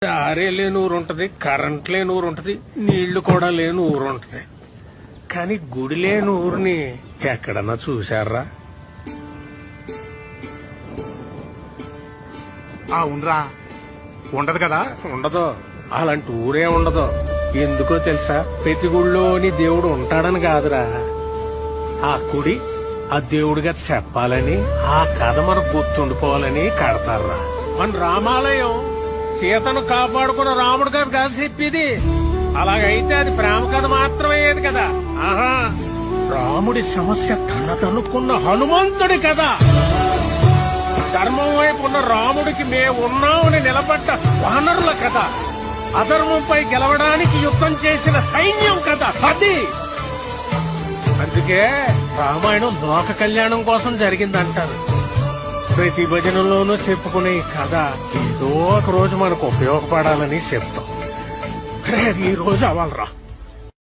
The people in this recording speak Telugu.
దారే లేని ఊరు ఉంటది, కరెంట్ లేని ఊరు ఉంటది, నీళ్లు కూడా లేని ఊరు ఉంటది. కానీ గుడి లేని ఊరిని ఎక్కడన్నా చూశారా? ఉండరా ఉండదు కదా. ఉండదు. అలాంటి ఊరే ఉండదు. ఎందుకో తెలుసా? ప్రతి గుడిలోని దేవుడు ఉంటాడని కాదురా, ఆ గుడి ఆ దేవుడిగా చెప్పాలని, ఆ కథ మనకు గుర్తుండిపోవాలని కడతారా. మన రామాలయం సీతను కాపాడుకున్న రాముడు కథ కాదు చెప్పేది. అలాగైతే అది ప్రేమ కథ మాత్రమయ్యేది కదా. ఆహా, రాముడి సమస్య తనదనుకున్న హనుమంతుడి కదా. ధర్మం వైపు ఉన్న రాముడికి మేమున్నామని నిలబడ్డ వానరుల కథ. అధర్మంపై గెలవడానికి యుద్ధం చేసిన సైన్యం కథ అది. అందుకే రామాయణం లోక కళ్యాణం కోసం జరిగిందంటారు. ప్రతి భజనలోనూ చెప్పుకునే ఈ కథ ఏదో ఒక రోజు మనకు ఉపయోగపడాలని చెప్తాం. ఈ రోజు అవ్వాలరా.